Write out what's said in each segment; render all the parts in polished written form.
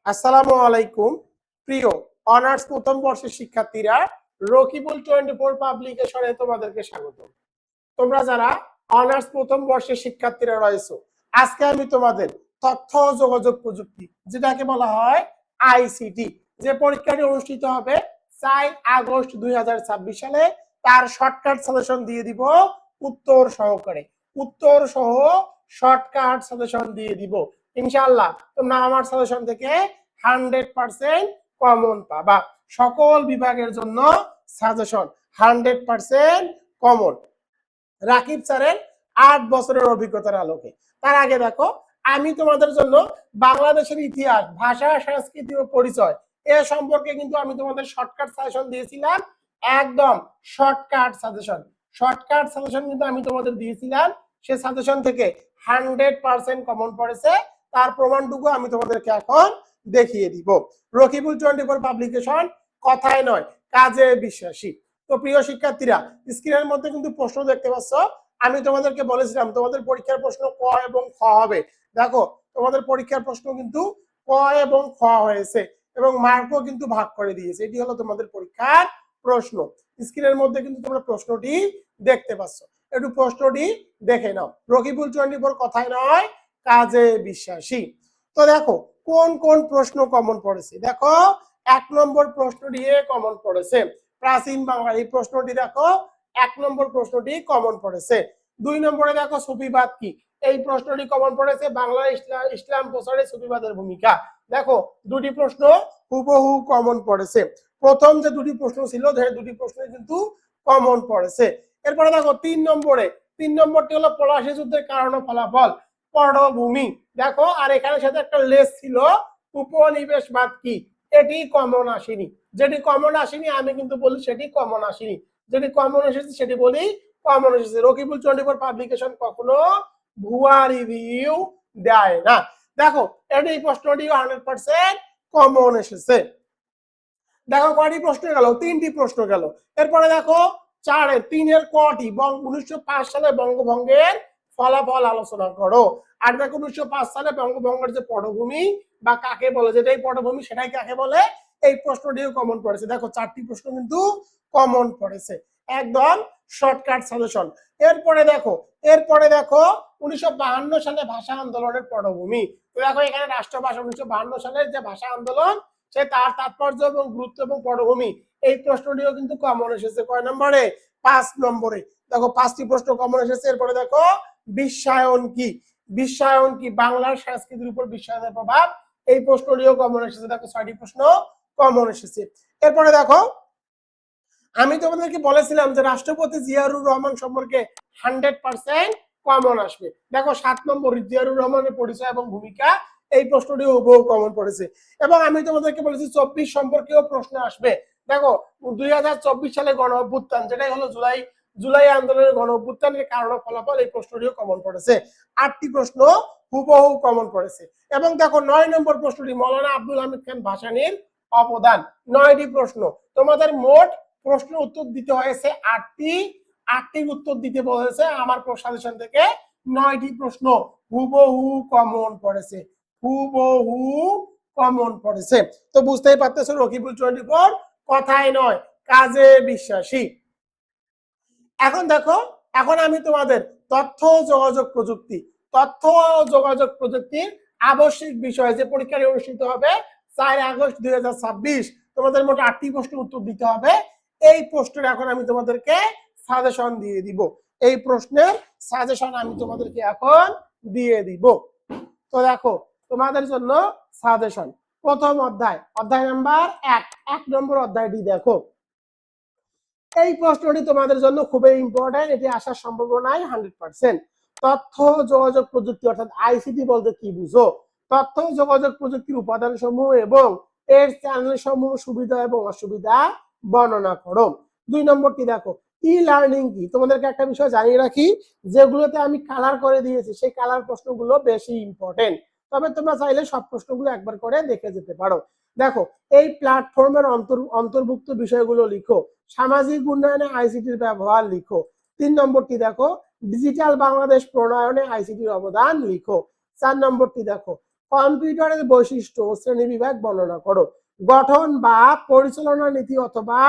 আসসালামু আলাইকুম প্রিয় অনার্স প্রথম বর্ষের শিক্ষার্থীরা, রকিবুল 24 পাবলিকেশনে তোমাদেরকে স্বাগত। তোমরা যারা অনার্স প্রথম বর্ষের শিক্ষার্থীরা রয়েছে, আজকে আমি তোমাদের তথ্য ও যোগাযোগ প্রযুক্তি, যেটাকে বলা হয় আইসিটি, যে পরীক্ষাটি অনুষ্ঠিত হবে 4 আগস্ট 2026 সালে, তার শর্টকাট সাজেশন দিয়ে দিব উত্তর সহকারে। উত্তর সহ শর্টকাট সাজেশন দিয়ে দিব ইনশাআল্লাহ। তোমরা আমার সাজেশন থেকে 100% কমন পাবা। সকল বিভাগের জন্য সাজেশন 100% কমন। রাকিব স্যারের 8 বছরের অভিজ্ঞতার আলোকে। তার আগে দেখো, আমি তোমাদের জন্য বাংলাদেশের ইতিহাস, ভাষা, সংস্কৃতি ও পরিচয় এ সম্পর্কে কিন্তু আমি তোমাদের শর্টকাট সাজেশন দিয়েছিলাম। একদম শর্টকাট সাজেশন। শর্টকাট সাজেশন কিন্তু আমি তোমাদের দিয়েছিলাম। সে সাজেশন থেকে 100% কমন পড়েছে। তার প্রমাণটুকু আমি তোমাদেরকে এখন দেখিয়ে দিব। রকিবুল 24 পাবলিকেশন, কথায় নয় কাজে বিশ্বাসী। তো প্রিয় শিক্ষার্থীরা, স্ক্রিনের মধ্যে কিন্তু প্রশ্ন দেখতে পাচ্ছ। আমি তোমাদেরকে বলেছিলাম তোমাদের পরীক্ষার প্রশ্ন ক এবং খ হবে। দেখো, তোমাদের পরীক্ষার প্রশ্ন কিন্তু ক এবং খ হয়েছে এবং মার্কও কিন্তু ভাগ করে দিয়েছে। এটি হলো তোমাদের পরীক্ষার প্রশ্ন। স্ক্রিনের মধ্যে কিন্তু তোমরা প্রশ্নটি দেখতে পাচ্ছ। একটু প্রশ্নটি দেখে নাও। রকিবুল 24 কথায় নয় কাজে বিশ্বাসী। তো দেখো কোন কোন প্রশ্ন কমন পড়েছে। দেখো, 1 নম্বর প্রশ্নটি কমন পড়েছে প্রাচীন বাংলা। এই প্রশ্নটি দেখো, 1 নম্বর প্রশ্নটি কমন পড়েছে। 2 নম্বরে দেখো সুফিবাদ কি, এই প্রশ্নটি কমন পড়েছে বাংলা ইসলাম প্রচারে সুফিবাদের ভূমিকা। দেখো, দুটি প্রশ্ন হুবহু কমন পড়েছে। প্রথম যে দুটি প্রশ্ন ছিল, দুটি প্রশ্ন কিন্তু কমন পড়েছে। এরপরে দেখো 3 নম্বরে, 3 নম্বরটি হলো পলাশী যুদ্ধের কারণ ও ফলাফল, পটভূমি। দেখো, আর এখানে সাথে একটা লেস ছিল উপনিবেশবাদ কি, এটি কমন আসেনি। যেটি কমন আসেনি আমি কিন্তু বলি সেটি কমন আসেনি, যেটি কমন এসেছে সেটি বলি কমন এসেছে। রকিবুল 24 পাবলিকেশন কখনো ভুয়া রিভিউ দেয় না। দেখো, এটি প্রশ্নটি 100% কমন এসেছে। দেখো কয়টি প্রশ্ন গেল, 3টি প্রশ্ন গেল। এরপরে দেখো 3-এর কটি 1905 সালে বঙ্গভঙ্গের ফলাফল আলোচনা করো। আর দেখো 1905 সালে বঙ্গভঙ্গের যে পটভূমি বা কাকে বলে, যেটাই পটভূমি সেটাই কাকে বলে, এই প্রশ্নটিও কমন পড়েছে। দেখো 4টি প্রশ্ন কিন্তু কমন পড়েছে, একদম শর্টকাট সাজেশন। এরপরে দেখো 1952 সালে ভাষা আন্দোলনের পটভূমি। তো দেখো এখানে রাষ্ট্রভাষা 1952 সালের যে ভাষা আন্দোলন, সে তার তাৎপর্য এবং গুরুত্ব এবং পটভূমি, এই প্রশ্নটিও কিন্তু কমন এসেছে। কয় নম্বরে? 5 নম্বরে। দেখো 5টি প্রশ্ন কমন এসেছে। এরপরে দেখো বিশ্বায়ন কি, বিশ্বায়ন কি, বাংলার সংস্কৃতির উপর বিশ্বায়নের প্রভাব, এই প্রশ্নটিও কমন এসেছে। দেখো 6টি প্রশ্ন কমন এসেছে। এরপরে দেখো, আমি তোমাদেরকে বলেছিলাম যে রাষ্ট্রপতি জিয়াউর রহমান সম্পর্কে 100% কমন আসবে। দেখো 7 নম্বর জিয়াউর রহমানের পরিচয় এবং ভূমিকা, এই প্রশ্নটি হুবহু কমন পড়েছে। এবং আমি তোমাদেরকে বলেছি 24 সম্পর্কেও প্রশ্ন আসবে। দেখো 2024 সালে গণ অভ্যুত্থান, যেটাই হলো জুলাই আন্দোলনের গণ অভ্যুত্থানের কারণ ফলাফল, এই প্রশ্নটিও কমন পড়েছে। 8টি প্রশ্ন হুবহু কমন পড়েছে। এবং দেখো 9 নম্বর প্রশ্নটি মৌলানা আব্দুল হামিদ খান ভাসানীর অবদান। 9টি প্রশ্ন। তোমাদের মোট প্রশ্ন উত্তর দিতে হয়েছে 8টির উত্তর দিতে বলেছে আমার সাজেশন থেকে। 9টি প্রশ্ন হুবহু কমন পড়েছে, হুবহু কমন পড়েছে। তো বুঝতেই পারতেছো রকিবুল 24 কথায় নয় কাজে বিশ্বাসী। এখন দেখো, এখন আমি তোমাদের তথ্য যোগাযোগ প্রযুক্তি, তথ্য যোগাযোগ প্রযুক্তির আবশ্যিক বিষয় যে পরীক্ষাটি অনুষ্ঠিত হবে 4 আগস্ট 2026, তোমাদের মোট 8টি প্রশ্ন উত্তর দিতে হবে। এই প্রশ্নের এখন আমি তোমাদেরকে সাজেশন দিয়ে দিব। এই প্রশ্নের সাজেশন আমি তোমাদেরকে এখন দিয়ে দিব। তো দেখো তোমাদের জন্য সাজেশন, প্রথম অধ্যায়, অধ্যায় নাম্বার 1 নম্বর অধ্যায়টি দেখো। এই প্রশ্নটি তোমাদের জন্য খুবই ইম্পর্টেন্ট, এটি আসার সম্ভাবনাই 100%। তথ্য যোগাযোগ প্রযুক্তি অর্থাৎ আইসিটি বলতে কি বুঝো? তথ্য যোগাযোগ প্রযুক্তির উপাদান সমূহ এবং এর চ্যানেল সমূহ সুবিধা এবং অসুবিধা বর্ণনা করো। 2 নম্বরটি দেখো, ই লার্নিং কি। তোমাদেরকে একটা বিষয় জানিয়ে রাখি, যেগুলোতে আমি কালার করে দিয়েছি সেই কালার প্রশ্নগুলো বেশি ইম্পর্টেন্ট, তবে তোমরা চাইলে সব প্রশ্নগুলো একবার করে দেখে যেতে পারো। দেখো, এই প্ল্যাটফর্মের অন্তর্ভুক্ত বিষয়গুলো লিখো। সামাজিক উন্নয়নে আইসিটির ব্যবহার লিখো। 3 নম্বরটি দেখো, ডিজিটাল বাংলাদেশ প্রণয়নে আইসিটির অবদান লিখো। 4 নম্বরটি দেখো, কম্পিউটারের বৈশিষ্ট্য ও শ্রেণীবিভাগ বর্ণনা করো। গঠন বা পরিচালনা নীতি অথবা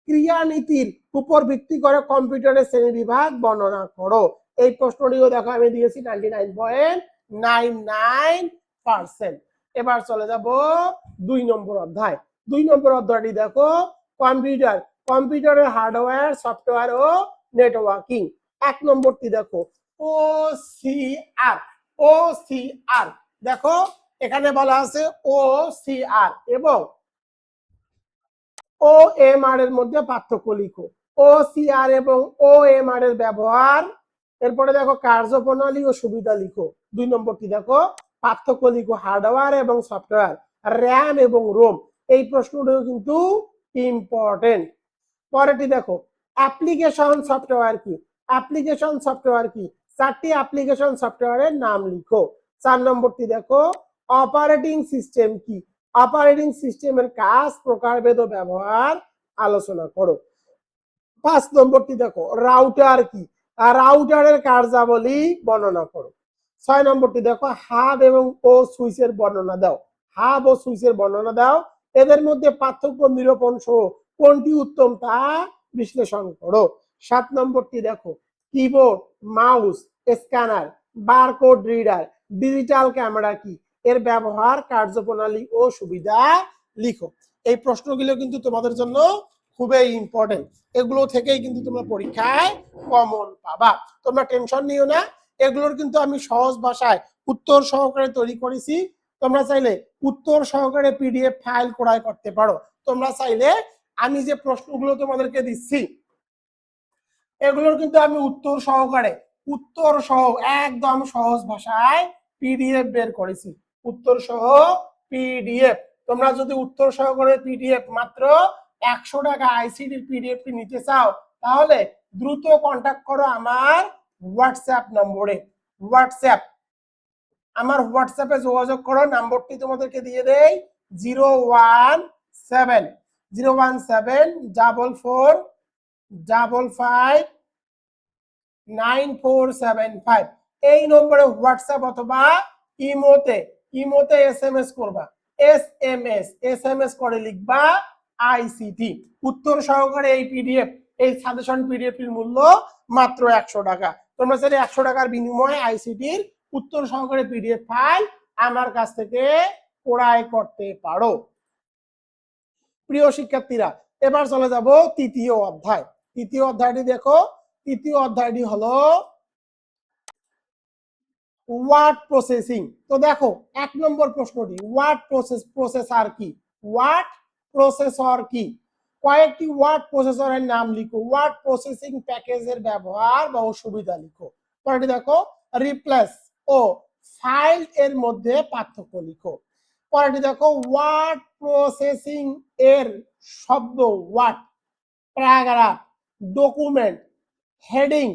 ক্রিয়ানীতির উপর ভিত্তি করে কম্পিউটারের শ্রেণীবিভাগ বর্ণনা করো। এই প্রশ্নটিও দেখো আমি দিয়েছি 99.99%। এবার চলে যাব 2 নম্বর অধ্যায়। 2 নম্বর অধ্যায়টি দেখো কম্পিউটার, কম্পিউটারের হার্ডওয়্যার, সফটওয়্যার ও নেটওয়ার্কিং। 1 নম্বরটি দেখো OCR। OCR দেখো এখানে বলা আছে OCR এবং OMR এর মধ্যে পার্থক্য লিখো। OCR এবং OMR এর ব্যবহার, এরপরে দেখো কার্যপ্রণালী ও সুবিধা লিখো। 2 নম্বরটি দেখো পার্থক্য লিখো হার্ডওয়্যার এবং সফটওয়্যার, র্যাম এবং রোম। এই প্রশ্নটিও কিন্তু ইম্পর্টেন্ট। পরেরটি দেখো অ্যাপ্লিকেশন সফটওয়্যার কি। অ্যাপ্লিকেশন সফটওয়্যার কি, 4টি অ্যাপ্লিকেশন সফটওয়্যারের নাম লিখো। 4 নম্বরটি দেখো অপারেটিং সিস্টেম কি। অপারেটিং সিস্টেমের কাজ, প্রকারভেদ ও ব্যবহার আলোচনা করো। 5 নম্বরটি দেখো রাউটার কি, রাউটারের কার্যাবলী বর্ণনা করো। 6 নম্বরটি দেখো হাব এবং ও সুইচের বর্ণনা দাও। হাব ও সুইচের বর্ণনা দাও, এদের মধ্যে পার্থক্য নিরূপণ সহ কোনটি উত্তম তা বিশ্লেষণ করো। 7 নম্বরটি দেখো keyboard, mouse, scanner, barcode reader, digital camera কি, এর ব্যবহার, কার্যপ্রণালী ও সুবিধা লিখো। এই প্রশ্নগুলো কিন্তু তোমাদের জন্য খুবই ইম্পর্টেন্ট। এগুলো থেকেই কিন্তু তোমরা পরীক্ষায় কমন পাবা, তোমরা টেনশন নিও না। এগুলোর কিন্তু আমি সহজ ভাষায় উত্তর সহকারে তৈরি করেছি। তোমরা চাইলে উত্তর সহকারে পিডিএফ ফাইল ক্রয় করতে পারো। তোমরা চাইলে আমি যে প্রশ্নগুলো তোমাদেরকে দিচ্ছি এগুলোর কিন্তু আমি উত্তর সহকারে, উত্তর সহ একদম সহজ ভাষায় পিডিএফ বের করেছি। উত্তর সহ পিডিএফ, তোমরা যদি উত্তর সহকারে পিডিএফ মাত্র 100 টাকা আইসিডির পিডিএফটি নিতে চাও তাহলে দ্রুত কন্টাক্ট করো আমার হোয়াটসঅ্যাপ নম্বরে। হোয়াটসঅ্যাপ, আমার হোয়াটসঅ্যাপে যোগাযোগ করো। নাম্বারটি তোমাদেরকে দিয়ে দেই 017 017 55 9475। এই নম্বরে হোয়াটসঅ্যাপ অথবা ইমোতে, ইমোতে এসএমএস করবা। এসএমএস করে লিখবা আইসিটি। উত্তর সহকারে এই পিডিএফ, এই সাজেশন পিডিএফটির মূল্য মাত্র 100 টাকা। তোমরা চাইলে 100 টাকার বিনিময়ে আইসিটির উত্তর সহকারে পিডিএফ ফাইল আমার কাছ থেকে ক্রয় করতে পারো। প্রিয় শিক্ষার্থীরা এবার চলে যাব তৃতীয় অধ্যায়। তৃতীয় অধ্যায়টি দেখো, তৃতীয় অধ্যায়টি হলো ওয়ার্ড প্রসেসিং। তো দেখো 1 নম্বর প্রশ্নটি ওয়ার্ড প্রসেসর কি। ওয়ার্ড প্রসেসর কি, কয়েকটি ওয়ার্ড প্রসেসরের নাম লিখো। ওয়ার্ড প্রসেসিং প্যাকেজের ব্যবহার বা সুবিধা লিখো। পরেরটি দেখো রিপ্লেস ও ফাইল এর মধ্যে পার্থক্য লিখো। পরেরটি দেখো ওয়ার্ড প্রসেসিং এর শব্দ word, paragraph, document, heading,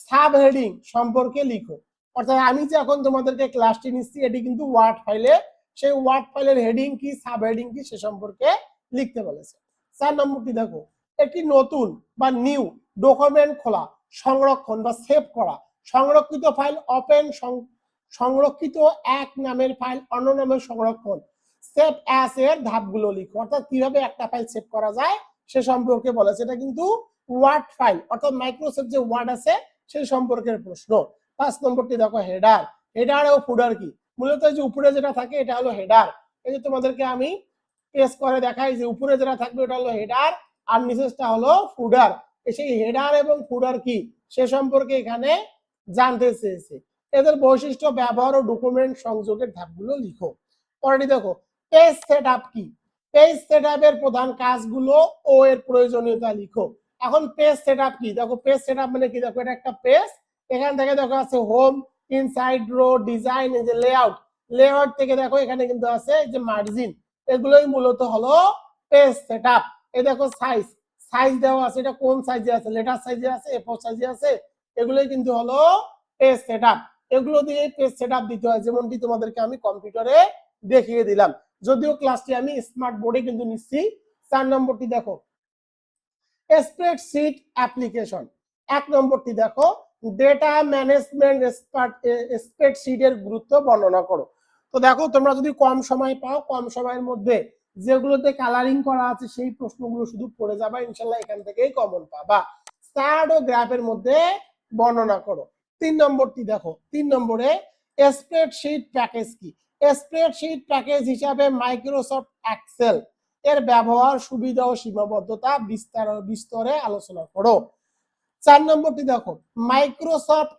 sub heading সম্পর্কে লিখো। অর্থাৎ আমি যে এখন তোমাদেরকে ক্লাসটি নিচ্ছি এটি কিন্তু ওয়ার্ড ফাইলে, সেই ওয়ার্ড ফাইলের হেডিং কি, সাব হেডিং কি সে সম্পর্কে লিখতে বলেছে। 4 নম্বরটি দেখো একটি নতুন বা নিউ ডকুমেন্ট খোলা, সংরক্ষণ বা সেভ করা, সংরক্ষিত ফাইল ওপেন, সংরক্ষিত এক নামের ফাইল অন্য নামের সংরক্ষণ, সেভ অ্যাজ এর ধাপগুলো লিখো। অর্থাৎ কিভাবে একটা ফাইল সেভ করা যায় সে সম্পর্কে বলেছে। এটা কিন্তু ওয়ার্ড ফাইল অর্থাৎ মাইক্রোসফট যে ওয়ার্ড আছে সেই সম্পর্কের প্রশ্ন। 5 নম্বরটি দেখো হেডার। হেডার ও ফুডার কি, মূলত যে উপরে যেটা থাকে এটা হলো হেডার। এই যে তোমাদেরকে আমি পেজ করে দেখাই যে উপরে যেটা থাকবে ওটা হলো হেডার আর নিচেরটা হলো ফুডার। সেই হেডার এবং ফুডার কি সে সম্পর্কে এখানে জানতে চেয়েছে। এদের বৈশিষ্ট্য, ব্যবহার ও ডকুমেন্ট সংযোগের ধাপগুলো লিখো। পরেরটি দেখো পেজ সেটআপ কি, পেজ সেটআপের প্রধান কাজগুলো ও এর প্রয়োজনীয়তা লিখো। এখন পেজ সেটআপ কি, দেখো পেজ সেটআপ মানে কি, দেখো এটা একটা পেজ, এখান থেকে দেখো আছে হোম, ইনসাইড, রো, ডিজাইন, এই যে লেআউট, লেআউট থেকে দেখো এখানে কিন্তু আছে যে মার্জিন, এগুলোই মূলত হলো পেজ সেটআপ। এই দেখো সাইজ, সাইজ দেওয়া আছে, এটা কোন সাইজে আছে, লেটার সাইজে আছে, A4 সাইজে আছে, এগুলোই কিন্তু হলো পেজ সেটআপ। এগুলো দিয়ে পেজ সেটআপ দিতে হয়, যেমনটি তোমাদেরকে আমি কম্পিউটারে দেখিয়ে দিলাম, যদিও ক্লাসটি আমি স্মার্ট বোর্ডে কিন্তু নিচ্ছি। 4 নম্বরটি দেখো স্প্রেডশিট অ্যাপ্লিকেশন। 1 নম্বরটি দেখো ডেটা ম্যানেজমেন্ট স্প্রেডশিটের গুরুত্ব বর্ণনা করো। তো দেখো তোমরা যদি কম সময় পাও, কম সময়ের মধ্যে যেগুলোতে কালারিং করা আছে সেই প্রশ্নগুলো শুধু পড়ে যাবা, ইনশাল্লাহ এখান থেকেই কমন পাবা। চার্ট ও গ্রাফের মধ্যে বর্ণনা করো। 3 নম্বরটি দেখো, 3 নম্বরে স্প্রেডশিট প্যাকেজ কি? স্প্রেডশিট প্যাকেজ হিসাবে মাইক্রোসফট এক্সেল এর ব্যবহার, সুবিধা ও সীমাবদ্ধতা বিস্তরে আলোচনা করো। 4 নম্বরটি দেখো, মাইক্রোসফট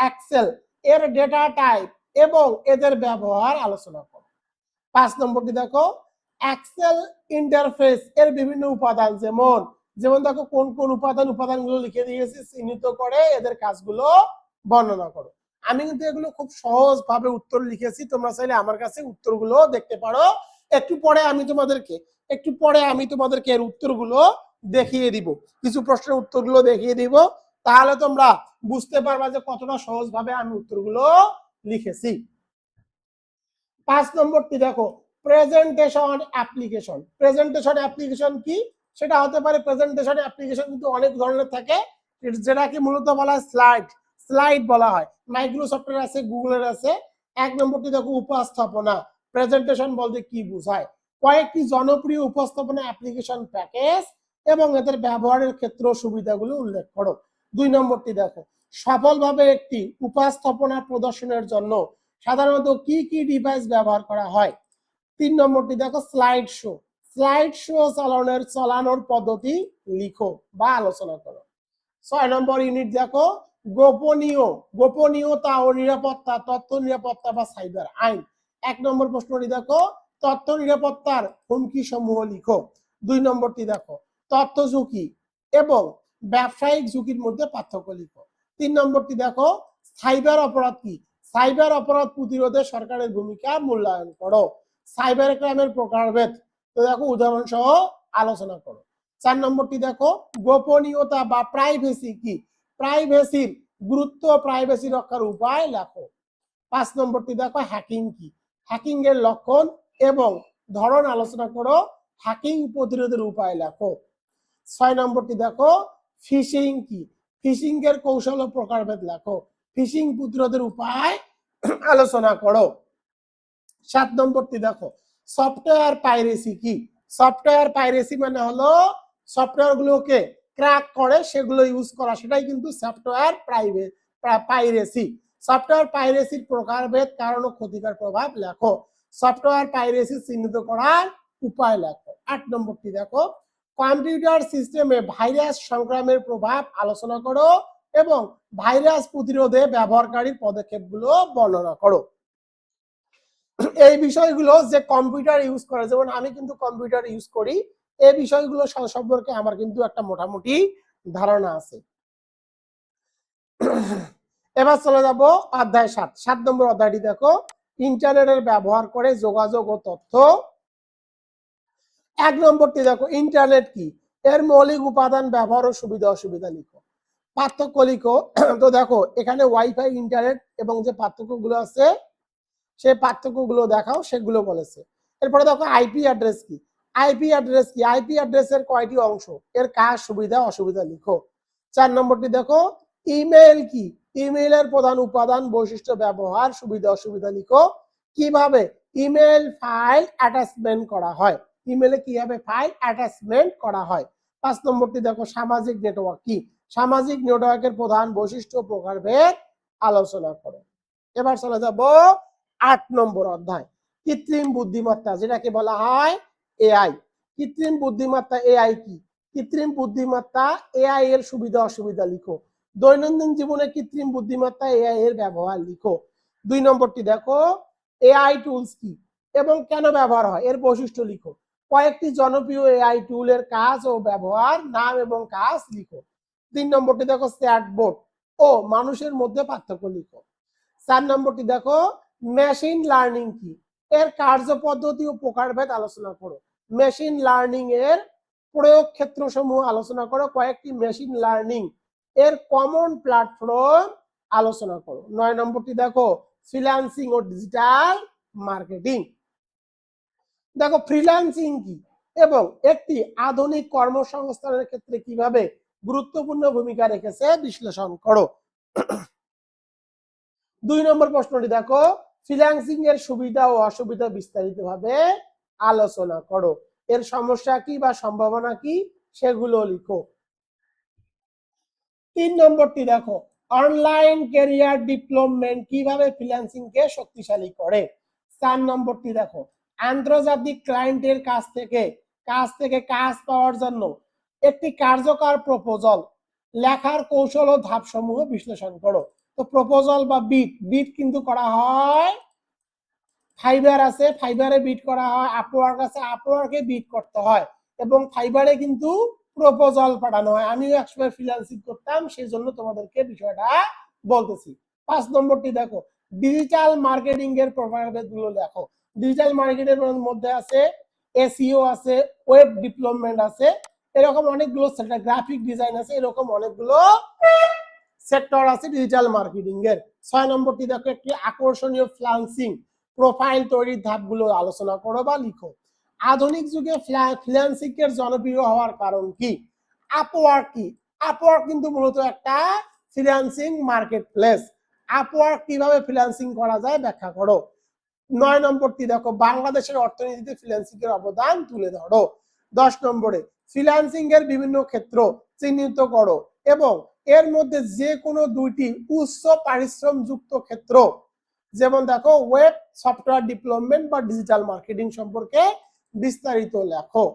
এক্সেল এর ডেটা টাইপ এবং এদের ব্যবহার আলোচনা করো। 5 নম্বরটি দেখো, এক্সেল ইন্টারফেস এর বিভিন্ন উপাদান, যেমন দেখো কোন কোন উপাদানগুলো লিখে দিয়েছি, চিহ্নিত করে এদের কাজগুলো বর্ণনা করো। আমি কিন্তু এগুলো খুব সহজ ভাবে উত্তর লিখেছি, তোমরা চাইলে আমার কাছে উত্তরগুলো দেখতে পারো। একটু পরে আমি তোমাদেরকে এর উত্তরগুলো দেখিয়ে দিব, কিছু প্রশ্নের উত্তরগুলো দেখিয়ে দিব, তাহলে তোমরা বুঝতে পারবা যে কতটা সহজ ভাবে আমি উত্তরগুলো লিখেছি। 5 নম্বরটি দেখো, প্রেজেন্টেশন অ্যাপ্লিকেশন। প্রেজেন্টেশন অ্যাপ্লিকেশন কি? সেটা হতে পারে, প্রেজেন্টেশন অ্যাপ্লিকেশন কিন্তু অনেক ধরনের থাকে, যেটাকে মূলত বলা হয় স্লাইড বলা হয়। মাইক্রোসফটের আছে, গুগলের আছে। 1 নম্বরটি দেখো, উপস্থাপনা। প্রেজেন্টেশন বলতে কি বোঝায়? কয়েকটি জনপ্রিয় উপস্থাপনা অ্যাপ্লিকেশন প্যাকেজ এবং এদের ব্যবহারের ক্ষেত্র সুবিধাগুলো উল্লেখ করো। 2 নম্বরটি দেখো, সফলভাবে একটি উপস্থাপনা প্রদর্শনের জন্য সাধারণত কি কি ডিভাইস ব্যবহার করা হয়? 3 নম্বরটি দেখো, স্লাইড শো চালানোর পদ্ধতি লিখো বা আলোচনা করো। 6 নম্বর ইউনিট দেখো, গোপনীয়তা ও নিরাপত্তা, তথ্য নিরাপত্তা বা সাইবার আইন। 1 নম্বর প্রশ্নটি দেখো, তথ্য নিরাপত্তার হুমকি সমূহ লিখো। 2 নম্বরটি দেখো, তথ্য ঝুঁকি এবং ব্যবসায়িক ঝুঁকির মধ্যে পার্থক্য লিখো। 3 নম্বরটি দেখো, সাইবার অপরাধ কি? সাইবার অপরাধ প্রতিরোধে সরকারের ভূমিকা মূল্যায়ন করো। সাইবার ক্রাইমের প্রকারভেদ, তো দেখো উদাহরণ সহ আলোচনা করো। 4 নম্বরটি দেখো, গোপনীয়তা বা প্রাইভেসি কি? প্রাইভেসির গুরুত্ব, প্রাইভেসি রক্ষার উপায় লেখো। 5 নম্বরটি দেখো, হ্যাকিং কি? হ্যাকিং এর লক্ষণ এবং ধরন আলোচনা করো। হ্যাকিং প্রতিরোধের উপায় লেখো। 6 নম্বরটি দেখো, ফিশিং কি? ফিশিং এর কৌশল ও প্রকারভেদ লেখো। ফিশিং প্রতিরোধের উপায় আলোচনা করো। 7 নম্বরটি দেখো, সফটওয়্যার পাইরেসি কি? সফটওয়্যার পাইরেসি মানে হলো সফটওয়্যার গুলোকে ক্র্যাক করে সেগুলো ইউজ করা, সেটাই কিন্তু সফটওয়্যার পাইরেসি। সফটওয়্যার পাইরেসির প্রকারভেদ, কারণ ও ক্ষতিকর প্রভাব লেখো। সফটওয়্যার পাইরেসি চিহ্নিত করার উপায় লেখো। 8 নম্বরটি দেখো, কম্পিউটার সিস্টেমে ভাইরাস সংক্রমণের প্রভাব আলোচনা করো এবং ভাইরাস প্রতিরোধে ব্যবহারকারীর পদক্ষেপগুলো বর্ণনা করো। এই বিষয়গুলো যে কম্পিউটার ইউজ করে, যেমন আমি কিন্তু কম্পিউটার ইউজ করি, এই বিষয়গুলো সম্পর্কে আমার কিন্তু একটা মোটামুটি ধারণা আছে। এবার চলে যাব অধ্যায় 7। 7 নম্বর অধ্যায়টি দেখো, ইন্টারনেটের ব্যবহার করে যোগাযোগ ও তথ্য। 1 নম্বরটি দেখো, ইন্টারনেট কি? এর মৌলিক উপাদান, ব্যবহার ও সুবিধা অসুবিধা লিখো। পার্থক্য লিখো। তো দেখো এখানে ওয়াইফাই, ইন্টারনেট এবং যে পার্থক্যগুলো আছে সেই পার্থক্যগুলো দেখাও, সেগুলো বলেছে। এরপরে দেখো, আইপি অ্যাড্রেস কি? আইপি অ্যাড্রেস কি? আইপি অ্যাড্রেসের কয়টি অংশ, এর কাজ, সুবিধা অসুবিধা লিখো। 4 নম্বরটি দেখো, ইমেল কি? ইমেইলের প্রধান উপাদান, বৈশিষ্ট্য, ব্যবহার, সুবিধা অসুবিধা লিখো। কিভাবে ইমেল ফাইল অ্যাটাচমেন্ট করা হয়? ইমেলে কিভাবে ফাইল অ্যাটাচমেন্ট করা হয়। 5 নম্বরটি দেখো, সামাজিক নেটওয়ার্ক কি? সামাজিক নেটওয়ার্কের প্রধান বৈশিষ্ট্য, প্রকারভেদ আলোচনা করো। এবার চলে যাব 8 নম্বর অধ্যায়, কৃত্রিম বুদ্ধিমত্তা, যেটাকে বলা হয় এআই। কৃত্রিম বুদ্ধিমত্তা এআই কি? কৃত্রিম বুদ্ধিমত্তা এআই এর সুবিধা অসুবিধা লিখো। দৈনন্দিন জীবনে কৃত্রিম বুদ্ধিমত্তা এআই এর ব্যবহার লিখো। 2 নম্বরটি দেখো, এআই টুলস কি এবং কেন ব্যবহার হয়, এর বৈশিষ্ট্য লিখো। কয়েকটি জনপ্রিয় এআই টুলের কাজ ও ব্যবহার, নাম এবং কাজ লিখো। 3 নম্বরটি দেখো, চ্যাটবট ও মানুষের মধ্যে পার্থক্য লিখো। 4 নম্বরটি দেখো, মেশিন লার্নিং কি? এর কার্য পদ্ধতি ও প্রকারভেদ আলোচনা করো। মেশিন লার্নিং এর প্রয়োগ ক্ষেত্র সমূহ আলোচনা করো। কয়েকটি মেশিন লার্নিং এর কমন প্ল্যাটফর্ম আলোচনা করো। 9 নম্বরটি দেখো, ফ্রিল্যান্সিং ও ডিজিটাল মার্কেটিং। দেখো ফ্রিল্যান্সিং কি এবং একটি আধুনিক কর্মসংস্থানের ক্ষেত্রে কিভাবে গুরুত্বপূর্ণ ভূমিকা রেখেছে বিশ্লেষণ করো। 2 নম্বর প্রশ্নটি দেখো, ফ্রিল্যান্সিং এর সুবিধা ও অসুবিধা বিস্তারিতভাবে আলোচনা করো। এর সমস্যা কি বা সম্ভাবনা কি সেগুলো লিখো। 3 নম্বরটি দেখো, অনলাইন ক্যারিয়ার ডেভেলপমেন্ট কিভাবে ফ্রিল্যান্সিং কে শক্তিশালী করে। 4 নম্বরটি দেখো, আন্তর্জাতিক ক্লায়েন্টের কাছ থেকে কাজ পাওয়ার জন্য একটি কার্যকর প্রপোজাল লেখার কৌশল ও ধাপসমূহ বিশ্লেষণ করো। তো প্রপোজাল বা বিট কিন্তু করা হয়, ফাইবার আছে, ফাইবারে বিট করা হয়, আপওয়ার্ক আছে, আপওয়ার্কে বিট করতে হয়, এবং ফাইবারে কিন্তু প্রপোজাল পাঠানো হয়। আমিও একসময় ফ্রিল্যান্সিং করতাম, সেই জন্য তোমাদেরকে বিষয়টা বলতেছি। 5 নম্বরটি দেখো, ডিজিটাল মার্কেটিং এর প্রভাবগুলো দেখো। ডিজিটাল মার্কেটের মধ্যে আছে এসইও আছে, ওয়েব ডেভেলপমেন্ট আছে, এরকম অনেকগুলো সেক্টর, গ্রাফিক ডিজাইন আছে, এরকম অনেকগুলো সেক্টর আছে ডিজিটাল মার্কেটিং এর। 6 নম্বরটি দেখো, একটি আকর্ষণীয় ফ্রিল্যান্সিং প্রোফাইল তৈরির ধাপগুলো আলোচনা করো বা লিখো। আধুনিক যুগে ফ্রিল্যান্সিং এর জনপ্রিয় হওয়ার কারণ কি। আপওয়ার্ক কি, আপওয়ার্ক কিন্তু মূলত একটা ফ্রিল্যান্সিং মার্কেট প্লেস। আপওয়ার্ক কিভাবে ফ্রিল্যান্সিং করা যায় ব্যাখ্যা করো। 9 নম্বরটি দেখো, বাংলাদেশের অর্থনীতিতে ফ্রিল্যান্সিং এর অবদান তুলে ধরো। 10 নম্বরে ফ্রিল্যান্সিং এর বিভিন্ন ক্ষেত্র চিহ্নিত করো এবং এর মধ্যে যে কোনো দুইটি উচ্চ পারিশ্রম যুক্ত ক্ষেত্র, যেমন দেখো ওয়েব সফটওয়্যার ডেভেলপমেন্ট বা ডিজিটাল মার্কেটিং সম্পর্কে বিস্তারিত লেখো।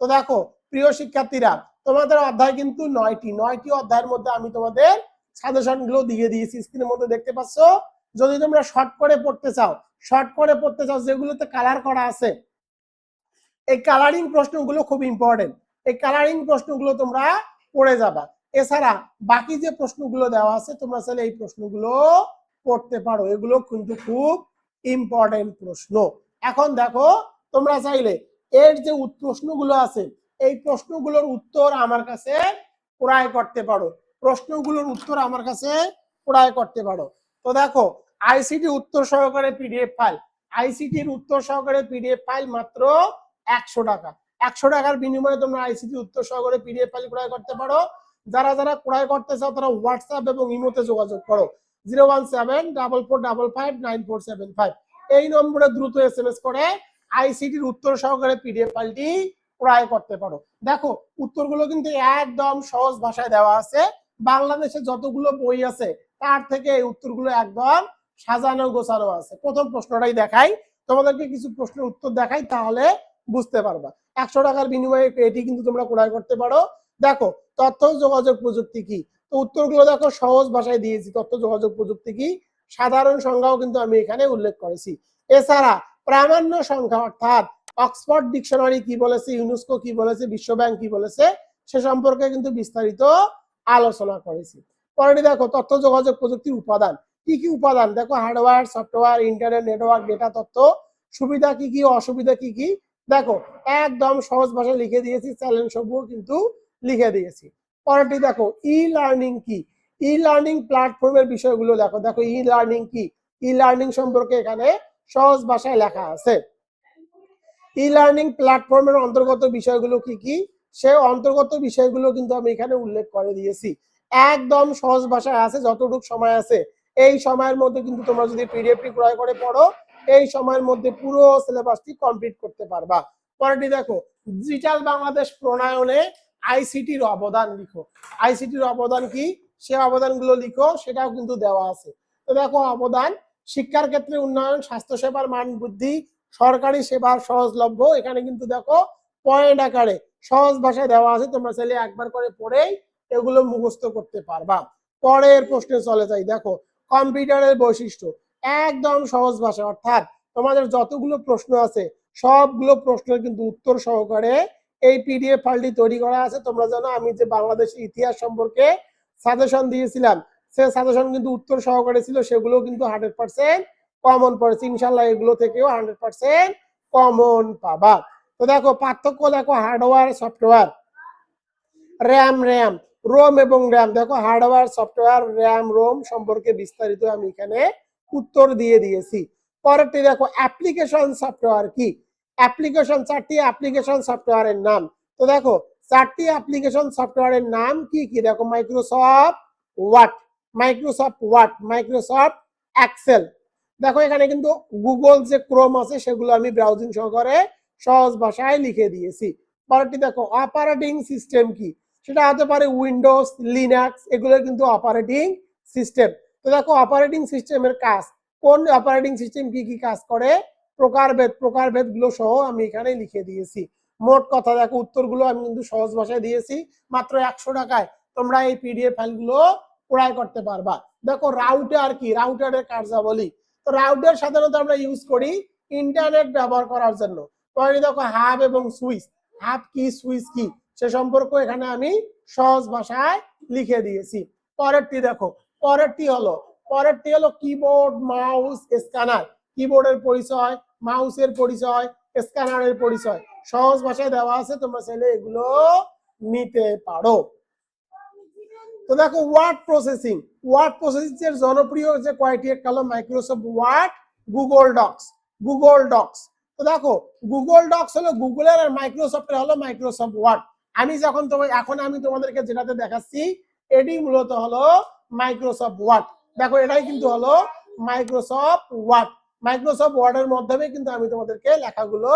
তো দেখো প্রিয় শিক্ষার্থীরা, তোমাদের অধ্যায় কিন্তু 9টি অধ্যায়ের মধ্যে আমি তোমাদের সাজেশন গুলো দিয়ে দিয়েছি, স্ক্রিনের মধ্যে দেখতে পাচ্ছ। যদি তোমরা শর্ট করে পড়তে চাও, যেগুলোতে কালার করা আছে, এই কালারিং প্রশ্নগুলো খুব ইম্পর্টেন্ট, এই কালারিং প্রশ্নগুলো তোমরা পড়ে যাবা। এছাড়া বাকি যে প্রশ্নগুলো দেওয়া আছে তোমরা চাইলে এই প্রশ্নগুলো পড়তে পারো, এগুলো কিন্তু খুব ইম্পর্টেন্ট প্রশ্ন। এখন দেখো, তোমরা চাইলে এর যে প্রশ্নগুলো আছে এই প্রশ্নগুলোর উত্তর আমার কাছে ক্রয় করতে পারো, তো দেখো আইসিটি উত্তর সহকারে পিডিএফ ফাইল, আইসিটির উত্তর সহকারে পিডিএফ ফাইল মাত্র 100 টাকা। 100 টাকার বিনিময়ে তোমরা আইসিটি উত্তর সহকারে পিডিএফ ফাইল ক্রয় করতে পারো। যারা ক্রয় করতে চাও তারা হোয়াটসঅ্যাপ এবং ইমোতে যোগাযোগ করো 01744559475। এই নম্বরে দ্রুত এসএমএস করে আইসিটির উত্তর সহকারে পিডিএফ ফাইলটি ক্রয় করতে পারো। দেখো উত্তরগুলো কিন্তু একদম সহজ ভাষায় দেওয়া আছে, বাংলাদেশে যতগুলো বই আছে তার থেকে এই উত্তরগুলো একদম সাজানো গোছানো আছে। প্রথম প্রশ্নটাই দেখাই তোমাদেরকে, কিছু প্রশ্নের উত্তর দেখাই তাহলে বুঝতে পারবা। 100 টাকার বিনিময়ে এটি কিন্তু তোমরা ক্রয় করতে পারো। দেখো তথ্য যোগাযোগ প্রযুক্তি কি, তো উত্তরগুলো দেখো সহজ ভাষায় দিয়েছি। তথ্য যোগাযোগ প্রযুক্তি কি, সাধারণ সংজ্ঞাও কিন্তু আমি এখানে উল্লেখ করেছি। এছাড়া প্রামাণ্য সংখ্যা অর্থাৎ অক্সফোর্ড ডিকশনারি কি বলেছে, ইউনেস্কো কি বলেছে, বিশ্ব ব্যাংক কি বলেছে সে সম্পর্কে কিন্তু বিস্তারিত আলোচনা করেছি। পরেরটি দেখো, তথ্য যোগাযোগ প্রযুক্তির উপাদান কি কি উপাদান, দেখো hardware, software, internet, network, data তথ্য, সুবিধা কি কি, অসুবিধা কি কি, দেখো একদম সহজ ভাষায় লিখে দিয়েছি, চ্যালেঞ্জ সমূহ কিন্তু লিখে দিয়েছি। পরেরটি দেখো, ই লার্নিং কি, ই লার্নিং প্ল্যাটফর্মের বিষয়গুলো দেখো। দেখো ই লার্নিং কি, ই লার্নিং সম্পর্কে এখানে সহজ ভাষায় লেখা আছে। ই লার্নিং প্ল্যাটফর্মের অন্তর্গত বিষয়গুলো কি কি, সে অন্তর্গত বিষয়গুলো কিন্তু আমি এখানে উল্লেখ করে দিয়েছি, একদম সহজ ভাষায় আছে। যতটুকু সময় আছে এই সময়ের মধ্যে কিন্তু তোমরা যদি পিডিএফটি ক্রয় করে পড়ো, এই সময়ের মধ্যে পুরো সিলেবাসটি কমপ্লিট করতে পারবা। পরেরটি দেখো, ডিজিটাল বাংলাদেশ প্রণয়নে আইসিটির অবদান লিখো। আইসিটির অবদান কি, সে অবদানগুলো লিখো, সেটাও কিন্তু দেওয়া আছে। তো দেখো অবদান, শিক্ষার ক্ষেত্রে উন্নয়ন, স্বাস্থ্যসেবার মান বৃদ্ধি, সরকারি সেবার সহজলভ্য, এখানে কিন্তু দেখো পয়েন্ট আকারে সহজ ভাষায় দেওয়া আছে, তোমরা চাইলে একবার করে পড়েই এগুলো মুখস্থ করতে পারবা। পরের প্রশ্নে চলে যাই। দেখো কম্পিউটারের বৈশিষ্ট্য, একদম সহজ ভাষা, অর্থাৎ তোমাদের যতগুলো প্রশ্ন আছে সবগুলো প্রশ্নের কিন্তু উত্তর সহকারে এই পিডিএফ ফাইলটি তৈরি করা আছে। তোমরা জানো আমি যে বাংলাদেশের ইতিহাস সম্পর্কে সাজেশন দিয়েছিলাম, সে সাজেশন কিন্তু উত্তর সহকারে ছিল, সেগুলো কিন্তু 100% কমন পড়েছে। ইনশাল্লাহ এগুলো থেকেও 100% কমন পাবা। তো দেখো পার্থক্য, দেখো হার্ডওয়্যার, সফটওয়্যার, রোম এবং র্যাম, দেখো হার্ডওয়্যার, সফটওয়্যার, র্যাম, রোম সম্পর্কে বিস্তারিত আমি এখানে উত্তর দিয়ে দিয়েছি। পরেরটি দেখো, অ্যাপ্লিকেশন সফটওয়্যার কি, অ্যাপ্লিকেশন, 4টি অ্যাপ্লিকেশন সফটওয়্যারের নাম। তো দেখো 4টি অ্যাপ্লিকেশন সফটওয়্যারের নাম কি কি, দেখো মাইক্রোসফট ওয়ার্ড, মাইক্রোসফট এক্সেল, দেখো এখানে কিন্তু গুগল যে ক্রোম আছে সেগুলো আমি ব্রাউজিং সহকারে সহজ ভাষায় লিখে দিয়েছি। পরেরটি দেখো অপারেটিং সিস্টেম কি, সেটা হতে পারে উইন্ডোজ, লিনাক্স, এগুলো কিন্তু অপারেটিং সিস্টেম। তো দেখো অপারেটিং সিস্টেমের কাজ, কোন অপারেটিং সিস্টেম কি কি কাজ করে, প্রকারভেদ গুলো সহ আমি এখানে লিখে দিয়েছি। মোট কথা দেখো উত্তরগুলো আমি কিন্তু সহজ ভাষায় দিয়েছি, মাত্র 100 টাকায় তোমরা এই পিডিএফ ফাইলগুলো ক্রয় করতে পারবা। দেখো রাউটার কি, রাউটারের কার্যাবলী। তো রাউটার সাধারণত আমরা ইউজ করি ইন্টারনেট ব্যবহার করার জন্য। পরে দেখো হাব এবং সুইচ, হাব কি সুইচ কি সে সম্পর্ক এখানে আমি সহজ ভাষায় লিখে দিয়েছি। পরেরটি দেখো, পরেরটি হলো কিবোর্ড, মাউস, স্ক্যানার। কিবোর্ডের পরিচয়, মাউসের পরিচয়, স্ক্যানারের পরিচয় সহজ ভাষায় দেওয়া আছে, তোমরা চাইলে এগুলো নিতে পারো। তো দেখো ওয়ার্ড প্রসেসিং এর জনপ্রিয় যে কয়টি, একটা হলো মাইক্রোসফট ওয়ার্ড, গুগল ডক্স। তো দেখো গুগল ডক্স হলো গুগলের, আর মাইক্রোসফটের হলো মাইক্রোসফট ওয়ার্ড। এখন আমি তোমাদেরকে যেটাতে দেখাচ্ছি এটি মূলত হলো মাইক্রোসফট ওয়ার্ড। দেখো এটাই কিন্তু হলো মাইক্রোসফট ওয়ার্ডের মাধ্যমে কিন্তু আমি তোমাদেরকে লেখাগুলো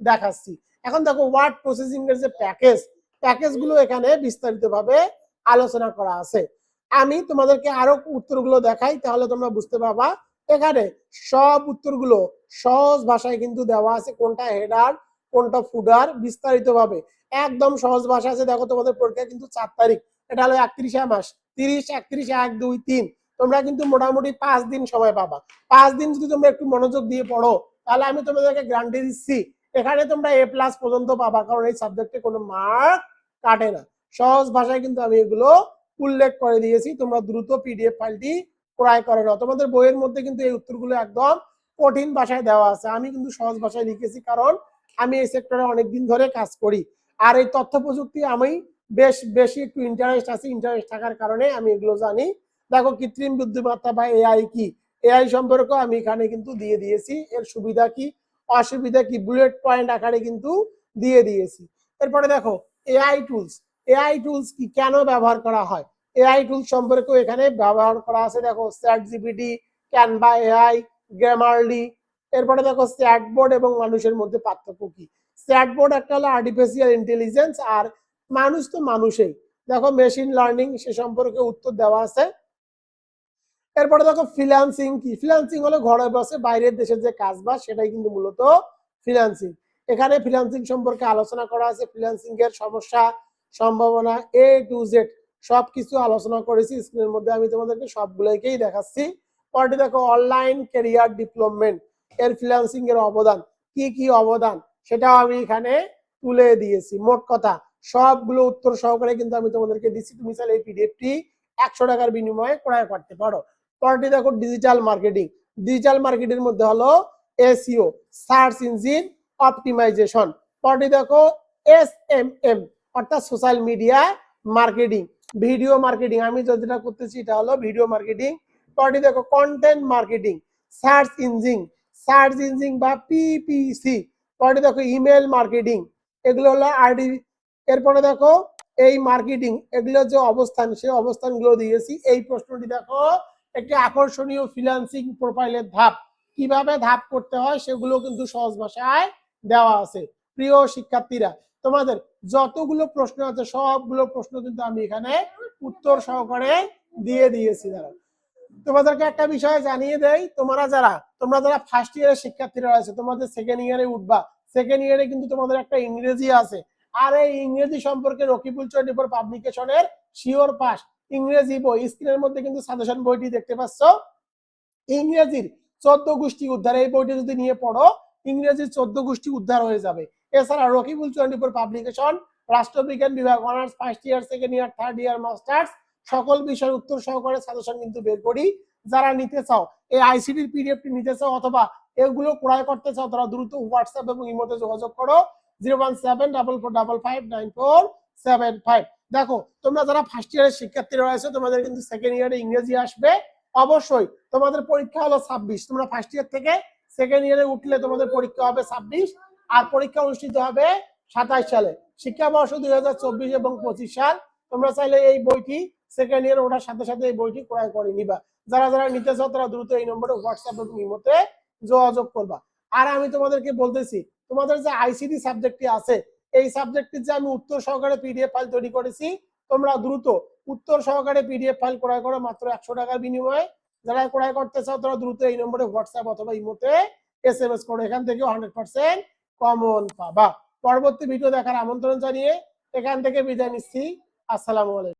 দেখাচ্ছি। এখন দেখো ওয়ার্ড প্রসেসিং এর যে প্যাকেজগুলো এখানে বিস্তারিতভাবে আলোচনা করা আছে। আমি তোমাদেরকে আরো উত্তরগুলো দেখাই, তাহলে তোমরা বুঝতে পারবা। এখানে সব উত্তরগুলো সহজ ভাষায় কিন্তু দেওয়া আছে, কোনটা হেডার কোনটা ফুডার বিস্তারিতভাবে একদম সহজ ভাষা আছে। দেখো তোমাদের পরীক্ষা কিন্তু 4 তারিখ, এটা হলো 31 মাস, 30, 31, 1, 2, 3, তোমরা কিন্তু মোটামুটি 5 দিন সময় পাবা। 5 দিন যদি তোমরা একটু মনোযোগ দিয়ে পড়ো, তাহলে আমি তোমাদেরকে গ্যারান্টি দিচ্ছি এখানে তোমরা A+ পর্যন্ত পাবা, কারণ এই সাবজেক্টে কোনো মার্ক কাটে না। সহজ ভাষায় কিন্তু আমি এগুলো উল্লেখ করে দিয়েছি, তোমরা দ্রুত পিডিএফ ফাইলটি ক্রয় করে নাও। তোমাদের বইয়ের মধ্যে কিন্তু এই উত্তরগুলো একদম কঠিন ভাষায় দেওয়া আছে, আমি কিন্তু সহজ ভাষায় লিখেছি, কারণ আমি এই সেক্টরে অনেকদিন ধরে কাজ করি। আর এই তথ্য প্রযুক্তি আমি বেশি একটু ইন্টারেস্ট থাকার কারণে আমি এগুলো জানি। দেখো কৃত্রিম বুদ্ধিমত্তা বা এআই কি, এআই সম্পর্কে আমি এখানে কিন্তু দিয়ে দিয়েছি, এর সুবিধা কি অসুবিধা কি বুলেট পয়েন্ট আকারে কিন্তু দিয়ে দিয়েছি। এরপরে দেখো এআই টুলস কি, কেন ব্যবহার করা হয়, এআই টুলস সম্পর্কে এখানে ব্যবহার করা আছে। দেখো chat GPT, Canva AI, Grammarly. এরপরে দেখো চ্যাটবোর্ড এবং মানুষের মধ্যে পার্থক্য কি। চ্যাটবোর্ড একটা হলো আর্টিফিশিয়াল ইন্টেলিজেন্স, আর মানুষ তো মানুষই। দেখো মেশিন লার্নিং সে সম্পর্কে উত্তর দেওয়া আছে। এরপরে দেখো ফ্রিল্যান্সিং কি, ফ্রিল্যান্সিং হলো ঘরে বসে বাইরের দেশের যে কাজ বাজ সেটাই কিন্তু মূলত ফ্রিল্যান্সিং। এখানে ফ্রিল্যান্সিং সম্পর্কে আলোচনা করা আছে, ফ্রিল্যান্সিং এর সমস্যা, সম্ভাবনা, A to Z সবকিছু আলোচনা করেছি। স্ক্রিনের মধ্যে আমি তোমাদেরকে সবগুলোকেই দেখাচ্ছি। পরটি দেখো অনলাইন ক্যারিয়ার ডেভেলপমেন্ট এর ফ্রিল্যান্সিং এর অবদান, কি কি অবদান সেটাও আমি এখানে তুলে দিয়েছি। মোট কথা সবগুলো উত্তর সহকারে কিন্তু আমি তোমাদেরকে দিচ্ছি, তুমি চাইলে এই পিডিএফটি 100 টাকার বিনিময়ে ক্রয় করতে পারো। পরটি দেখো ডিজিটাল মার্কেটিং মধ্যে হলো এসইও, সার্চ ইঞ্জিন অপটিমাইজেশন। পরটি দেখো SMM অর্থাৎ social media marketing, video marketing, আমি যেটা করতেছি এটা হলো ভিডিও মার্কেটিং। পরটি দেখো কন্টেন্ট মার্কেটিং, সার্চ ইঞ্জিন বা PPC। পরটি দেখো ইমেল মার্কেটিং, এগুলো হলো আরডি। এরপরে দেখো এই মার্কেটিং এগুলো যে অবস্থান, সেই অবস্থানগুলো দিয়েছি। এই প্রশ্নটি দেখো একটি আকর্ষণীয় ফ্রিল্যান্সিং প্রোফাইলের ধাপ, কিভাবে ধাপ করতে হয় সেগুলো কিন্তু সহজ ভাষায় দেওয়া আছে। প্রিয় শিক্ষার্থীরা, তোমাদের যতগুলো প্রশ্ন আছে সবগুলো প্রশ্ন কিন্তু আমি এখানে উত্তর সহকারে দিয়ে দিয়েছি। তোমাদেরকে একটা বিষয় জানিয়ে দেই, তোমরা যারা ফার্স্ট ইয়ারের শিক্ষার্থীরা আছে, তোমাদের সেকেন্ড ইয়ারে উঠবা, সেকেন্ড ইয়ারে কিন্তু তোমাদের একটা ইংরেজি আছে। আর এই ইংরেজি সম্পর্কে রকিবুল 24 পাবলিকেশনের শিওর পাস ইংরেজি বই, স্ক্রিনের মধ্যে কিন্তু সাজেশন বইটি দেখতে পাচ্ছ। ইংরেজির 14 গোষ্ঠী উদ্ধার, এই বইটি যদি নিয়ে পড়ো ইংরেজির 14 গোষ্ঠী উদ্ধার হয়ে যাবে। এছাড়া রকিবুল 24 পাবলিকেশন রাষ্ট্রবিজ্ঞান বিভাগ honours first year, second year, third year, masters সকল বিষয়ের উত্তর সহকারে সাজেশন কিন্তু বের করি। যারা নিতে চাও এই আইসিটির পিডিএফটি নিতে চাও অথবা এগুলো ক্রয় করতে চাও, তারা দ্রুত হোয়াটসঅ্যাপ এবং ইমোতে যোগাযোগ করো 01744559475। দেখো তোমরা যারা ফার্স্ট ইয়ারের শিক্ষার্থীরা রয়েছে, তোমাদের কিন্তু সেকেন্ড ইয়ারে ইংরেজি আসবে অবশ্যই। তোমাদের পরীক্ষা হলো 26, তোমরা ফার্স্ট ইয়ার থেকে সেকেন্ড ইয়ারে উঠলে তোমাদের পরীক্ষা হবে 26, আর পরীক্ষা অনুষ্ঠিত হবে 27 সালে, শিক্ষাবর্ষ 2024 এবং 25 সাল। তোমরা চাইলে এই বইটি সেকেন্ড ইয়ার ওঠার সাথে সাথে এই বইটি ক্রয় করে নিবা। যারা যারা নিতে চাও তারা দ্রুত এই নম্বরে হোয়াটসঅ্যাপ এবং ইমোতে যোগাযোগ করবা। আর আমি তোমাদেরকে বলতেছি, তোমাদের যে আইসিটি সাবজেক্টটি আছে, এই সাবজেক্টটির যে আমি উত্তর সহকারে পিডিএফ ফাইল তৈরি করেছি, তোমরা দ্রুত উত্তর সহকারে পিডিএফ ফাইল ক্রয় করো মাত্র 100 টাকার বিনিময়ে। যারা ক্রয় করতে চাও তারা দ্রুত এই নম্বরে হোয়াটসঅ্যাপ অথবা ইমোতে এসএমএস করো, এখান থেকে 100% কমন পাবা। পরবর্তী ভিডিও দেখার আমন্ত্রণ জানিয়ে এখান থেকে বিদায় নিচ্ছি। আসসালামু আলাইকুম।